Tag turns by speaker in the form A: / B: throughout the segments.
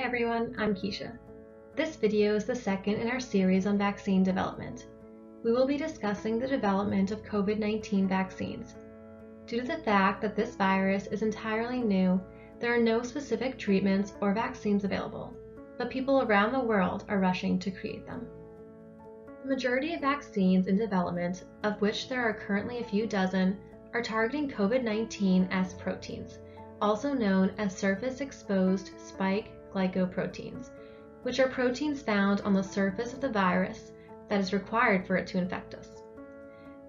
A: everyone, I'm Kisha. This video is the second in our series on vaccine development. We will be discussing the development of COVID-19 vaccines. Due to the fact that this virus is entirely new, there are no specific treatments or vaccines available, but people around the world are rushing to create them. The majority of vaccines in development, of which there are currently a few dozen, are targeting COVID-19 S proteins, also known as surface-exposed spike glycoproteins, which are proteins found on the surface of the virus that is required for it to infect us.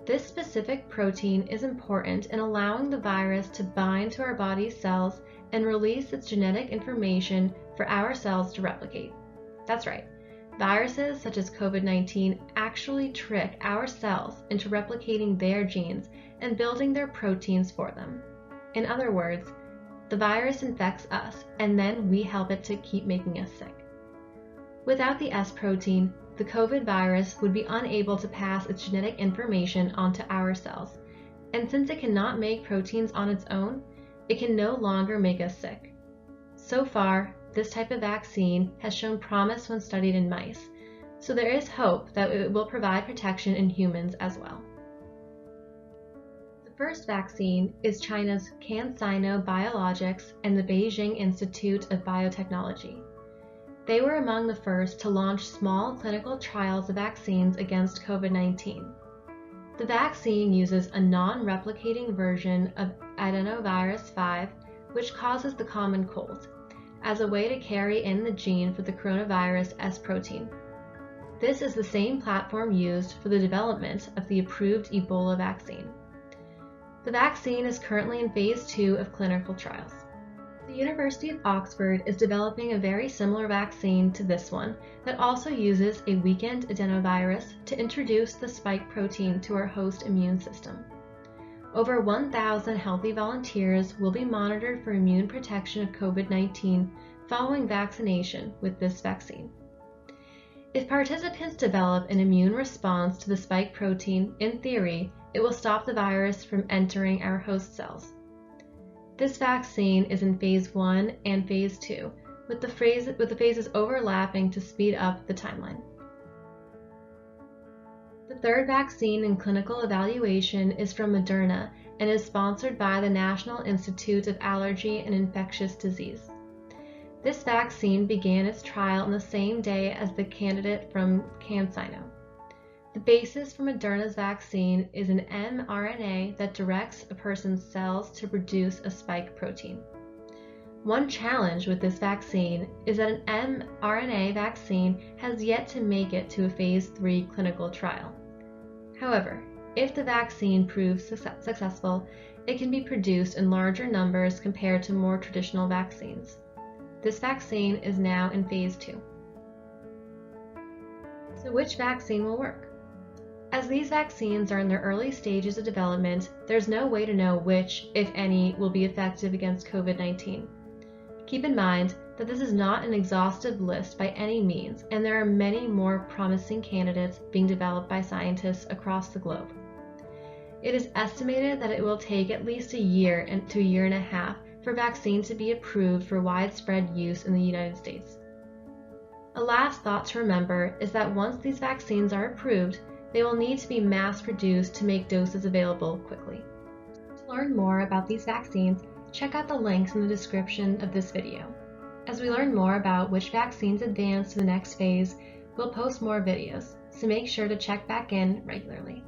A: This specific protein is important in allowing the virus to bind to our body's cells and release its genetic information for our cells to replicate. That's right, viruses such as COVID-19 actually trick our cells into replicating their genes and building their proteins for them. In other words, the virus infects us, and then we help it to keep making us sick. Without the S protein, the COVID virus would be unable to pass its genetic information onto our cells, and since it cannot make proteins on its own, it can no longer make us sick. So far, this type of vaccine has shown promise when studied in mice, so there is hope that it will provide protection in humans as well. The first vaccine is China's CanSino Biologics and the Beijing Institute of Biotechnology. They were among the first to launch small clinical trials of vaccines against COVID-19. The vaccine uses a non-replicating version of adenovirus 5, which causes the common cold, as a way to carry in the gene for the coronavirus S protein. This is the same platform used for the development of the approved Ebola vaccine. The vaccine is currently in phase 2 of clinical trials. The University of Oxford is developing a very similar vaccine to this one that also uses a weakened adenovirus to introduce the spike protein to our host immune system. Over 1,000 healthy volunteers will be monitored for immune protection of COVID-19 following vaccination with this vaccine. If participants develop an immune response to the spike protein, in theory, it will stop the virus from entering our host cells. This vaccine is in phase 1 and phase 2, with the phases overlapping to speed up the timeline. The third vaccine in clinical evaluation is from Moderna and is sponsored by the National Institute of Allergy and Infectious Disease. This vaccine began its trial on the same day as the candidate from CanSino. The basis for Moderna's vaccine is an mRNA that directs a person's cells to produce a spike protein. One challenge with this vaccine is that an mRNA vaccine has yet to make it to a phase 3 clinical trial. However, if the vaccine proves successful, it can be produced in larger numbers compared to more traditional vaccines. This vaccine is now in phase 2. So which vaccine will work? As these vaccines are in their early stages of development, there's no way to know which, if any, will be effective against COVID-19. Keep in mind that this is not an exhaustive list by any means, and there are many more promising candidates being developed by scientists across the globe. It is estimated that it will take at least a year to a year and a half for vaccines to be approved for widespread use in the United States. A last thought to remember is that once these vaccines are approved, they will need to be mass-produced to make doses available quickly. To learn more about these vaccines, check out the links in the description of this video. As we learn more about which vaccines advance to the next phase, we'll post more videos, so make sure to check back in regularly.